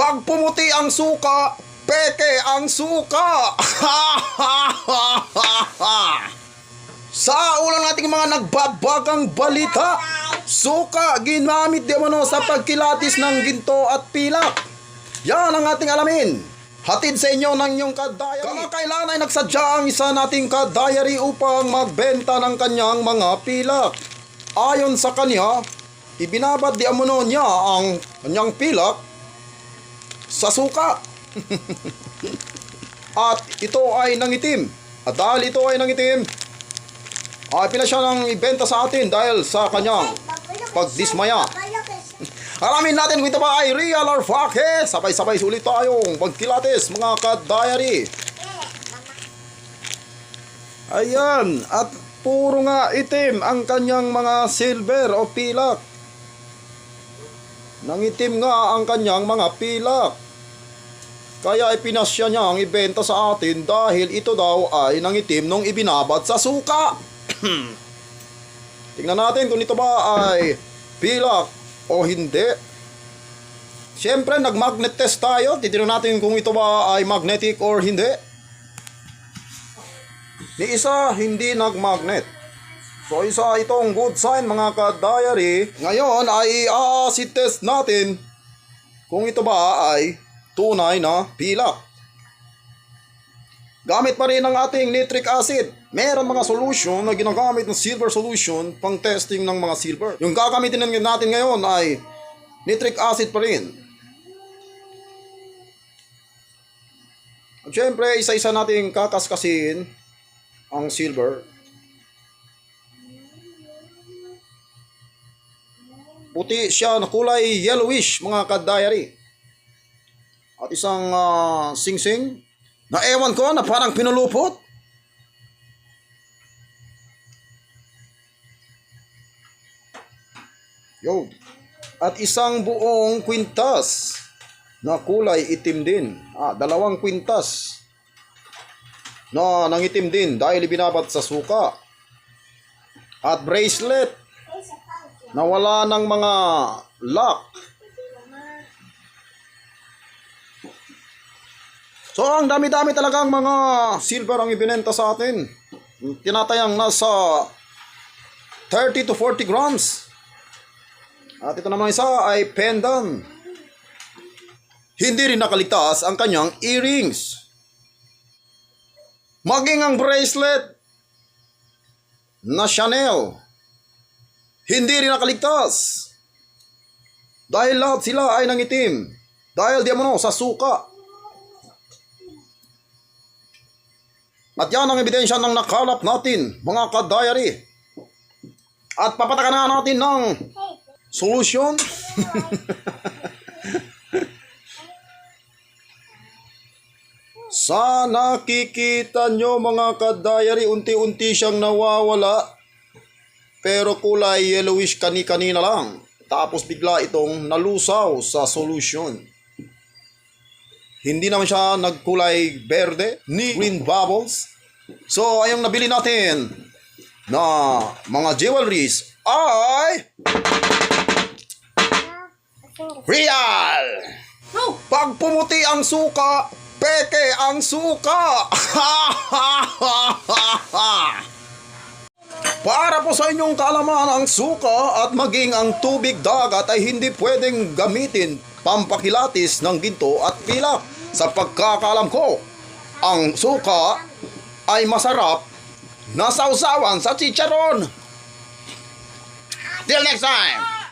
Pag pumuti ang suka, peke ang suka. Sa ulang nating mga nagbabagang balita, suka ginamit di umano sa pagkilatis ng ginto at pilak. Yan ang ating alamin. Hatid sa inyo ng inyong ka-diary. Kamakailan ay nagsadya ang isa nating ka-diary upang magbenta ng kanyang mga pilak. Ayon sa kanya, ibinabad di umano niya ang kanyang pilak sa suka. At ito ay nangitim. At dahil ito ay nangitim, ay pila siya ng ibenta sa atin dahil sa kanyang pagdismaya. Alamin natin kung ito ba ay real or fake. Sabay-sabay sulit tayong pagkilatis mga ka-diary. Ayan, at puro nga itim ang kanyang mga silver o pilak. Nangitim nga ang kanyang mga pilak. Kaya ipinasya niya ang ibenta sa atin dahil ito daw ay nangitim nung ibinabad sa suka. Tingnan natin kung ito ba ay pilak o hindi. Siyempre nag-magnet test tayo. Titignan natin kung ito ba ay magnetic or hindi. Ni isa hindi nag-magnet. So isa itong good sign mga ka-diary. Ngayon ay i-acid test natin kung ito ba ay tunay na pilak. Gamit pa rin ang ating nitric acid. Meron mga solution na ginagamit ng silver solution pang testing ng mga silver. Yung gagamitin natin ngayon ay nitric acid pa rin. At syempre, isa-isa nating kakaskasin ang silver. Puti siya na kulay yellowish mga ka-diary. At isang sing-sing na ewan ko na parang pinulupot. Yo. At isang buong kwintas na kulay itim din. Dalawang kwintas na nangitim din dahil ibinabat sa suka. At bracelet na wala ng mga lock. So ang dami-dami talagang mga silver ang ibinenta sa atin. Tinatayang nasa 30 to 40 grams. At ito naman isa ay pendant. Hindi rin nakaligtas ang kanyang earrings. Maging ang bracelet na Chanel. Hindi rin nakaligtas. Dahil lahat sila ay nangitim. Dahil di mo sa suka. At yan ang ebidensya ng nakalap natin, mga ka-diary. At papatakan na natin ng solution. Sa nakikita nyo mga ka-diary, unti-unti siyang nawawala. Pero kulay yellowish kani-kanina lang. Tapos bigla itong nalusaw sa solution. Hindi naman siya nagkulay berde ni green bubbles. So, ayong nabili natin na mga jewelries ay real! Pag pumuti ang suka, peke ang suka! Para po sa inyong kaalaman, ang suka at maging ang tubig dagat ay hindi pwedeng gamitin pampakilatis ng ginto at pilak. Sa pagkakaalam ko, ang suka ay masarap na sausawan sa chicharon. Till next time!